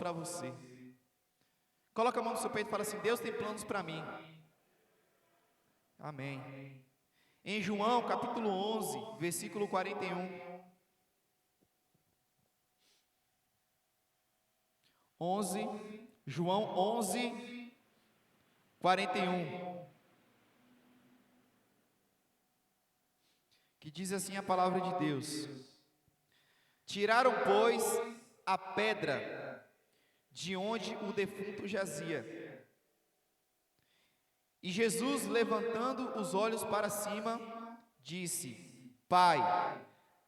para você. Coloca a mão no seu peito e fala assim: Deus tem planos para mim. Amém. Em João capítulo 11, versículo 41. 11, João 11, 41. Que diz assim a palavra de Deus: Tiraram, pois, a pedra de onde o defunto jazia. E Jesus, levantando os olhos para cima, disse: Pai,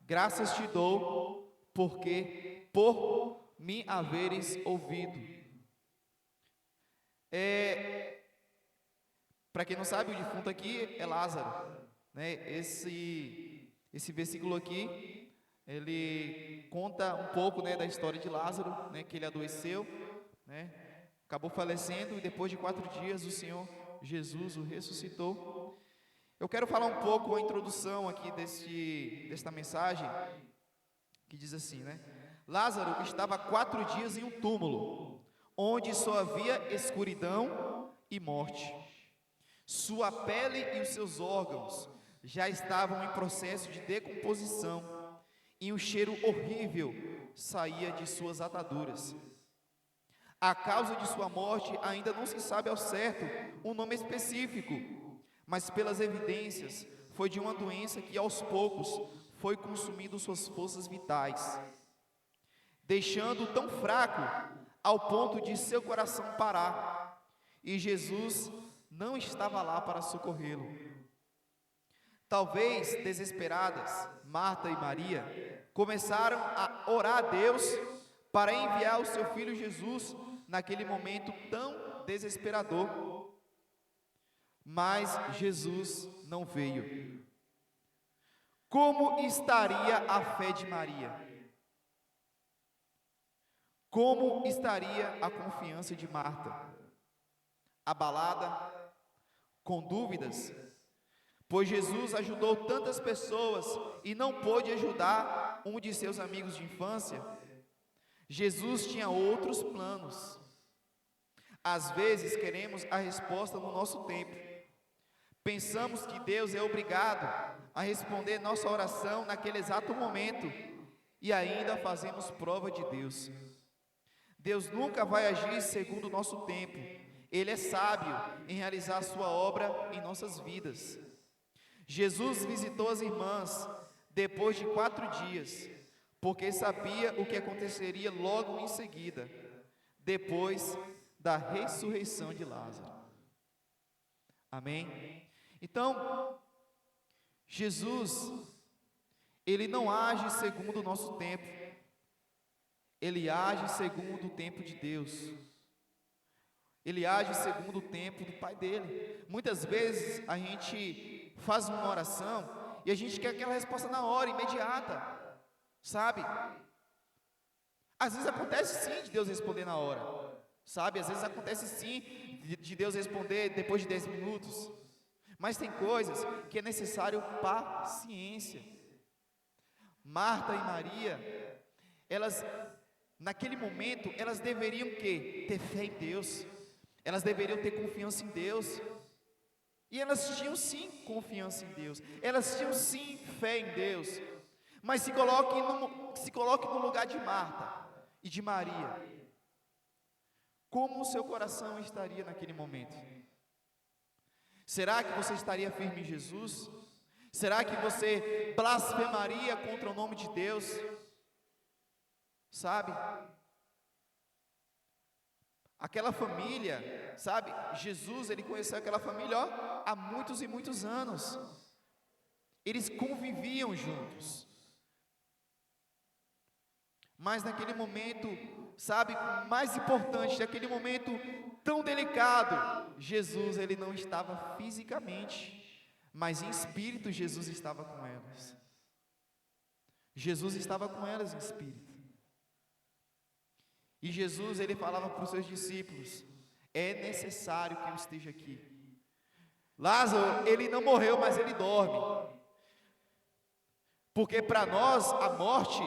graças te dou, porque por me haveres ouvido. Para quem não sabe, o defunto aqui é Lázaro, né? Esse versículo aqui, ele conta um pouco, né, da história de Lázaro, né, que ele adoeceu, né, acabou falecendo, e depois de 4 dias o Senhor Jesus o ressuscitou. Eu quero falar um pouco a introdução aqui desta mensagem, que diz assim, né? Lázaro estava 4 dias em um túmulo, onde só havia escuridão e morte. Sua pele e os seus órgãos já estavam em processo de decomposição, e um cheiro horrível saía de suas ataduras. A causa de sua morte ainda não se sabe ao certo um nome específico, mas pelas evidências foi de uma doença que aos poucos foi consumindo suas forças vitais, deixando-o tão fraco ao ponto de seu coração parar, e Jesus não estava lá para socorrê-lo. Talvez desesperadas, Marta e Maria começaram a orar a Deus para enviar o seu filho Jesus naquele momento tão desesperador. Mas Jesus não veio. Como estaria a fé de Maria? Como estaria a confiança de Marta? Abalada, com dúvidas? Pois Jesus ajudou tantas pessoas e não pôde ajudar um de seus amigos de infância. Jesus tinha outros planos. Às vezes queremos a resposta no nosso tempo. Pensamos que Deus é obrigado a responder nossa oração naquele exato momento e ainda fazemos prova de Deus. Deus nunca vai agir segundo o nosso tempo. Ele é sábio em realizar a sua obra em nossas vidas. Jesus visitou as irmãs depois de 4 dias, porque sabia o que aconteceria logo em seguida, depois da ressurreição de Lázaro. Amém? Então, Jesus, Ele não age segundo o nosso tempo, Ele age segundo o tempo de Deus. Ele age segundo o tempo do Pai dele. Muitas vezes a gente faz uma oração e a gente quer aquela resposta na hora, imediata, sabe? Às vezes acontece sim de Deus responder na hora, sabe? Às vezes acontece sim de Deus responder depois de 10 minutos. Mas tem coisas que é necessário paciência. Marta e Maria, elas, naquele momento, elas deveriam o quê? Ter fé em Deus. Elas deveriam ter confiança em Deus. E elas tinham sim confiança em Deus. Elas tinham sim fé em Deus. Mas se coloque no lugar de Marta e de Maria. Como o seu coração estaria naquele momento? Será que você estaria firme em Jesus? Será que você blasfemaria contra o nome de Deus? Sabe? Aquela família, sabe? Jesus, ele conheceu aquela família, ó, há muitos e muitos anos. Eles conviviam juntos. Mas naquele momento, sabe, mais importante, naquele momento tão delicado, Jesus, ele não estava fisicamente, mas em espírito Jesus estava com elas. Jesus estava com elas em espírito. E Jesus, ele falava para os seus discípulos: é necessário que eu esteja aqui. Lázaro, ele não morreu, mas ele dorme. Porque para nós a morte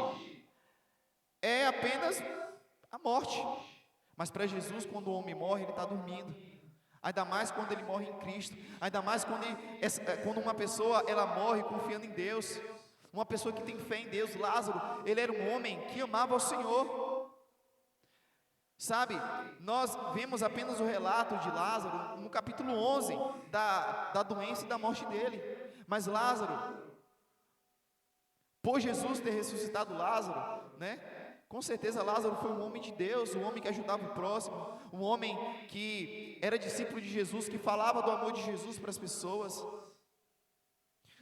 é apenas a morte. Mas para Jesus, quando o homem morre, ele está dormindo. Ainda mais quando ele morre em Cristo. Ainda mais quando uma pessoa ela morre confiando em Deus. Uma pessoa que tem fé em Deus. Lázaro, ele era um homem que amava o Senhor. Sabe, nós vemos apenas o relato de Lázaro no capítulo 11 da doença e da morte dele. Mas Lázaro, por Jesus ter ressuscitado Lázaro, né? Com certeza Lázaro foi um homem de Deus, um homem que ajudava o próximo, um homem que era discípulo de Jesus, que falava do amor de Jesus para as pessoas.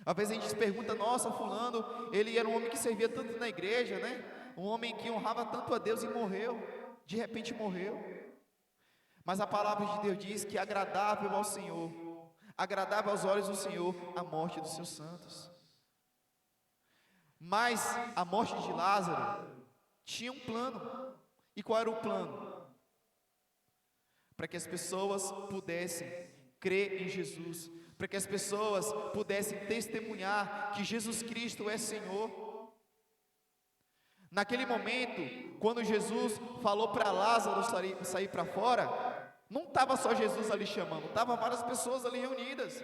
Às vezes a gente se pergunta, nossa, fulano, ele era um homem que servia tanto na igreja, né? Um homem que honrava tanto a Deus e morreu, de repente morreu. Mas a palavra de Deus diz que é agradável ao Senhor, agradável aos olhos do Senhor, a morte dos seus santos. Mas a morte de Lázaro tinha um plano. E qual era o plano? Para que as pessoas pudessem crer em Jesus, para que as pessoas pudessem testemunhar que Jesus Cristo é Senhor. Naquele momento, quando Jesus falou para Lázaro sair para fora, não estava só Jesus ali chamando, estavam várias pessoas ali reunidas,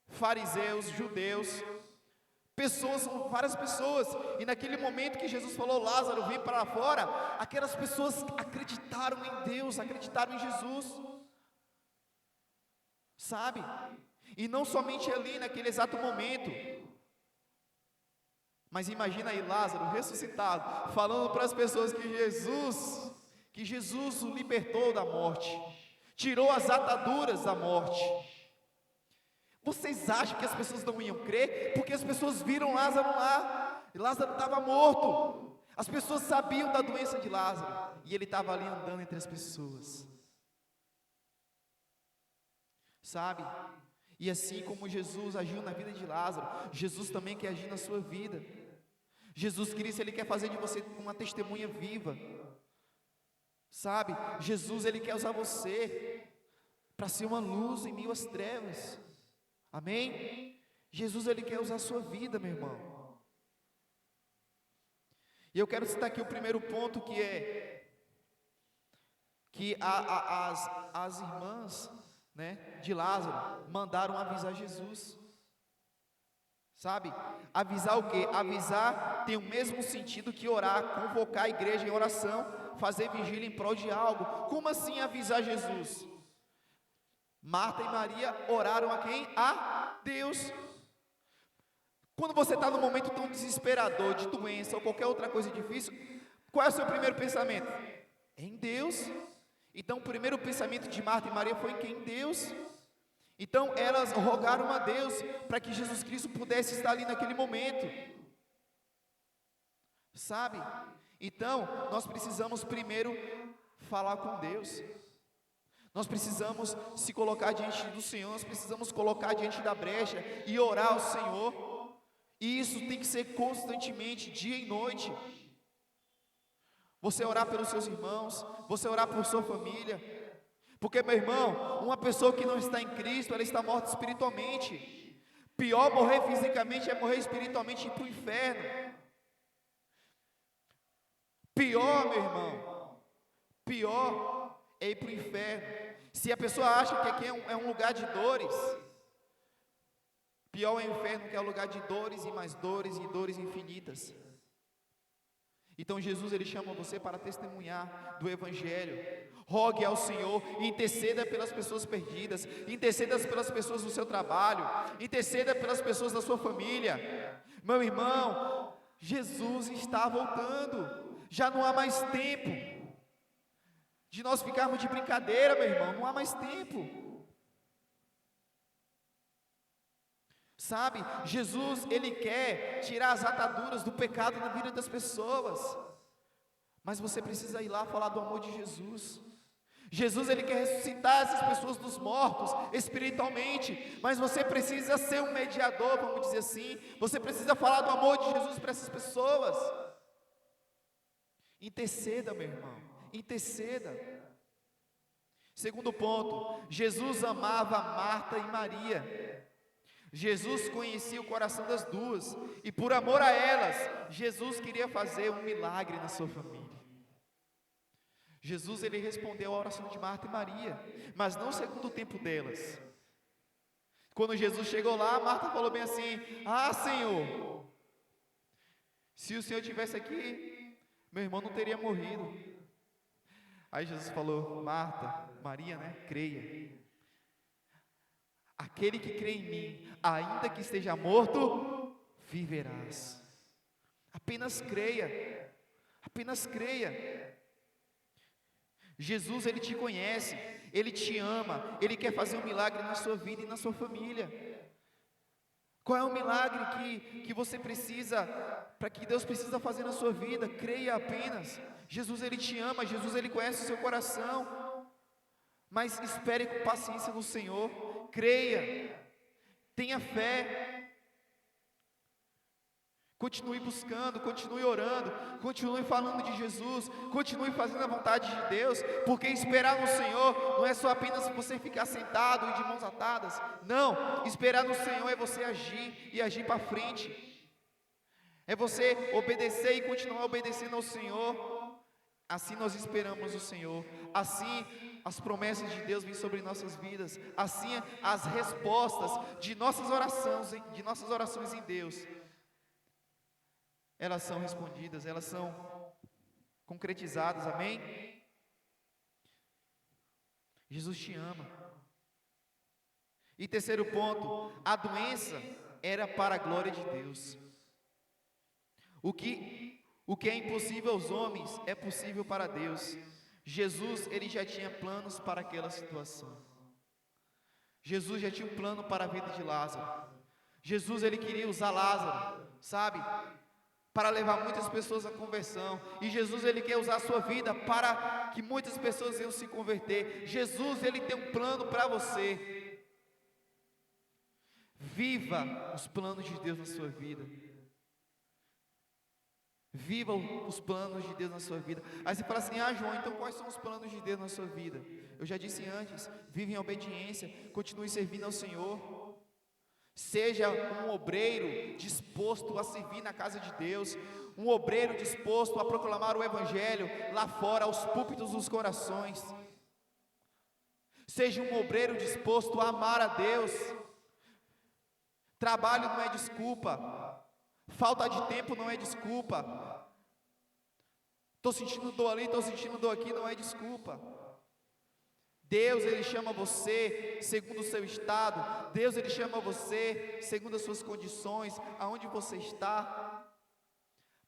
fariseus, judeus, várias pessoas. E naquele momento que Jesus falou, Lázaro, vem para fora, aquelas pessoas acreditaram em Deus, acreditaram em Jesus, sabe? E não somente ali naquele exato momento, mas imagina aí Lázaro ressuscitado, falando para as pessoas que Jesus o libertou da morte, tirou as ataduras da morte. Vocês acham que as pessoas não iam crer? Porque as pessoas viram Lázaro lá, e Lázaro estava morto. As pessoas sabiam da doença de Lázaro, e ele estava ali andando entre as pessoas, sabe? E assim como Jesus agiu na vida de Lázaro, Jesus também quer agir na sua vida. Jesus Cristo, Ele quer fazer de você uma testemunha viva, sabe? Jesus, Ele quer usar você para ser uma luz em meio às trevas. Amém? Jesus, Ele quer usar a sua vida, meu irmão. E eu quero citar aqui o primeiro ponto, que é que as irmãs, né, de Lázaro mandaram avisar Jesus. Sabe? Avisar o quê? Avisar tem o mesmo sentido que orar, convocar a igreja em oração, fazer vigília em prol de algo. Como assim avisar Jesus? Marta e Maria oraram a quem? A Deus. Quando você está num momento tão desesperador, de doença ou qualquer outra coisa difícil, qual é o seu primeiro pensamento? Em Deus. Então o primeiro pensamento de Marta e Maria foi em quem? Em Deus. Então elas rogaram a Deus para que Jesus Cristo pudesse estar ali naquele momento, sabe? Então nós precisamos primeiro falar com Deus. Nós precisamos se colocar diante do Senhor, nós precisamos colocar diante da brecha e orar ao Senhor. E isso tem que ser constantemente, dia e noite. Você orar pelos seus irmãos, você orar por sua família. Porque, meu irmão, uma pessoa que não está em Cristo, ela está morta espiritualmente. Pior morrer fisicamente é morrer espiritualmente e ir para o inferno. Pior, meu irmão, pior é ir para o inferno. Se a pessoa acha que aqui é um lugar de dores, pior é o inferno, que é um lugar de dores e mais dores e dores infinitas. Então Jesus, Ele chama você para testemunhar do Evangelho. Rogue ao Senhor, interceda pelas pessoas perdidas, interceda pelas pessoas do seu trabalho, interceda pelas pessoas da sua família. Meu irmão, Jesus está voltando, já não há mais tempo de nós ficarmos de brincadeira, meu irmão, não há mais tempo. Sabe, Jesus, Ele quer tirar as ataduras do pecado na vida das pessoas, mas você precisa ir lá falar do amor de Jesus. Jesus, Ele quer ressuscitar essas pessoas dos mortos espiritualmente, mas você precisa ser um mediador, vamos dizer assim. Você precisa falar do amor de Jesus para essas pessoas. Interceda, meu irmão, interceda. Segundo ponto, Jesus amava Marta e Maria. Jesus conhecia o coração das duas, e por amor a elas, Jesus queria fazer um milagre na sua família. Jesus, ele respondeu à oração de Marta e Maria, mas não segundo o tempo delas. Quando Jesus chegou lá, Marta falou bem assim: ah, Senhor, se o Senhor estivesse aqui, meu irmão não teria morrido. Aí Jesus falou: Marta, Maria, né? Creia. Aquele que crê em mim, ainda que esteja morto, viverás. Apenas creia. Apenas creia. Jesus, ele te conhece, ele te ama, ele quer fazer um milagre na sua vida e na sua família. Qual é o milagre que você precisa, para que Deus precisa fazer na sua vida? Creia apenas. Jesus, ele te ama, Jesus, ele conhece o seu coração, mas espere com paciência no Senhor, creia, tenha fé. Continue buscando, continue orando, continue falando de Jesus, continue fazendo a vontade de Deus, porque esperar no Senhor não é só apenas você ficar sentado e de mãos atadas. Não, esperar no Senhor é você agir e agir para frente. É você obedecer e continuar obedecendo ao Senhor. Assim nós esperamos o Senhor. Assim as promessas de Deus vêm sobre nossas vidas. Assim as respostas de nossas orações em Deus, elas são respondidas, elas são concretizadas, amém? Jesus te ama. E terceiro ponto, a doença era para a glória de Deus. O que é impossível aos homens é possível para Deus. Jesus, ele já tinha planos para aquela situação. Jesus já tinha um plano para a vida de Lázaro. Jesus, ele queria usar Lázaro, sabe, para levar muitas pessoas à conversão. E Jesus, ele quer usar a sua vida para que muitas pessoas venham se converter. Jesus, ele tem um plano para você. Viva os planos de Deus na sua vida. Viva os planos de Deus na sua vida. Aí você fala assim: ah, João, então quais são os planos de Deus na sua vida? Eu já disse antes: vive em obediência, continue servindo ao Senhor. Seja um obreiro disposto a servir na casa de Deus, um obreiro disposto a proclamar o Evangelho lá fora, aos púlpitos dos corações. Seja um obreiro disposto a amar a Deus. Trabalho não é desculpa, falta de tempo não é desculpa. Estou sentindo dor ali, estou sentindo dor aqui, não é desculpa. Deus, ele chama você segundo o seu estado. Deus, ele chama você segundo as suas condições, aonde você está,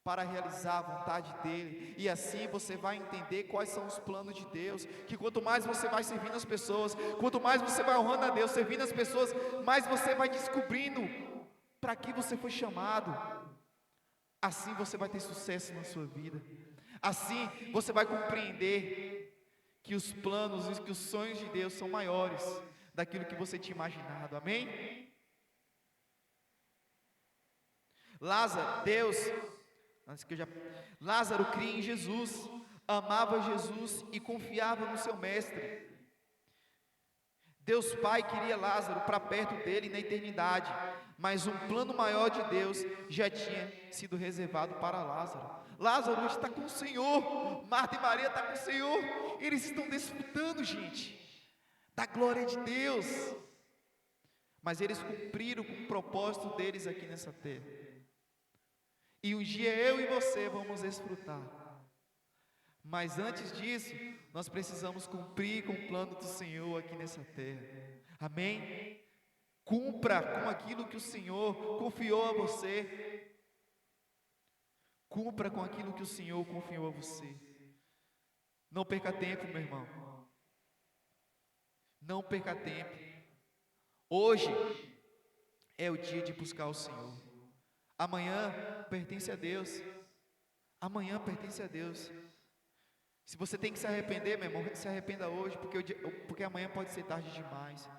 para realizar a vontade dele. E assim você vai entender quais são os planos de Deus. Que quanto mais você vai servindo as pessoas, quanto mais você vai honrando a Deus, servindo as pessoas, mais você vai descobrindo para que você foi chamado. Assim você vai ter sucesso na sua vida. Assim você vai compreender que os planos e que os sonhos de Deus são maiores daquilo que você tinha imaginado, amém? Lázaro cria em Jesus, amava Jesus e confiava no seu mestre. Deus Pai queria Lázaro para perto dele na eternidade, mas um plano maior de Deus já tinha sido reservado para Lázaro. Lázaro está com o Senhor, Marta e Maria estão com o Senhor, eles estão desfrutando, gente, da glória de Deus, mas eles cumpriram com o propósito deles aqui nessa terra, e um dia eu e você vamos desfrutar, mas antes disso, nós precisamos cumprir com o plano do Senhor aqui nessa terra, amém? Cumpra com aquilo que o Senhor confiou a você. Cumpra com aquilo que o Senhor confiou a você. Não perca tempo, meu irmão. Não perca tempo. Hoje é o dia de buscar o Senhor. Amanhã pertence a Deus. Amanhã pertence a Deus. Se você tem que se arrepender, meu irmão, se arrependa hoje, porque amanhã pode ser tarde demais.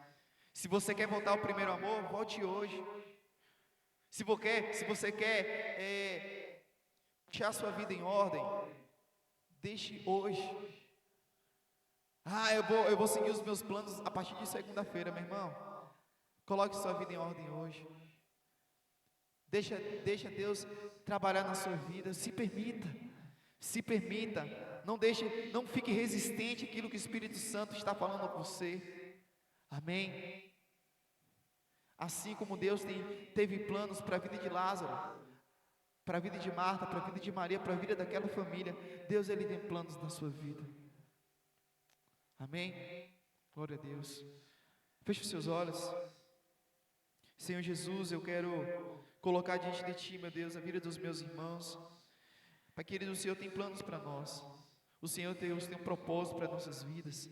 Se você quer voltar ao primeiro amor, volte hoje. Se você quer deixar a sua vida em ordem, deixe hoje. Ah, eu vou seguir os meus planos a partir de segunda-feira, meu irmão. Coloque sua vida em ordem hoje. Deixa Deus trabalhar na sua vida. Se permita. Se permita, não fique resistente àquilo que o Espírito Santo está falando com você. Amém? Assim como Deus teve planos para a vida de Lázaro, para a vida de Marta, para a vida de Maria, para a vida daquela família, Deus, Ele tem planos na sua vida. Amém? Glória a Deus. Feche os seus olhos. Senhor Jesus, eu quero colocar diante de Ti, meu Deus, a vida dos meus irmãos. Pai querido, o Senhor tem planos para nós. O Senhor tem um propósito para nossas vidas.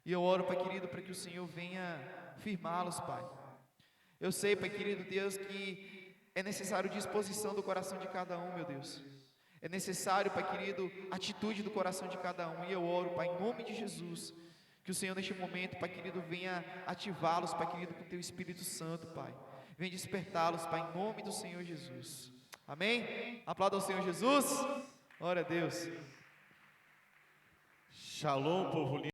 E eu oro, Pai querido, para que o Senhor venha firmá-los, Pai. Eu sei, Pai querido Deus, que é necessário disposição do coração de cada um, meu Deus. É necessário, Pai querido, atitude do coração de cada um. E eu oro, Pai, em nome de Jesus, que o Senhor neste momento, Pai querido, venha ativá-los, Pai querido, com Teu Espírito Santo, Pai. Venha despertá-los, Pai, em nome do Senhor Jesus. Amém? Aplauda ao Senhor Jesus. Glória a Deus. Shalom, povo lindo.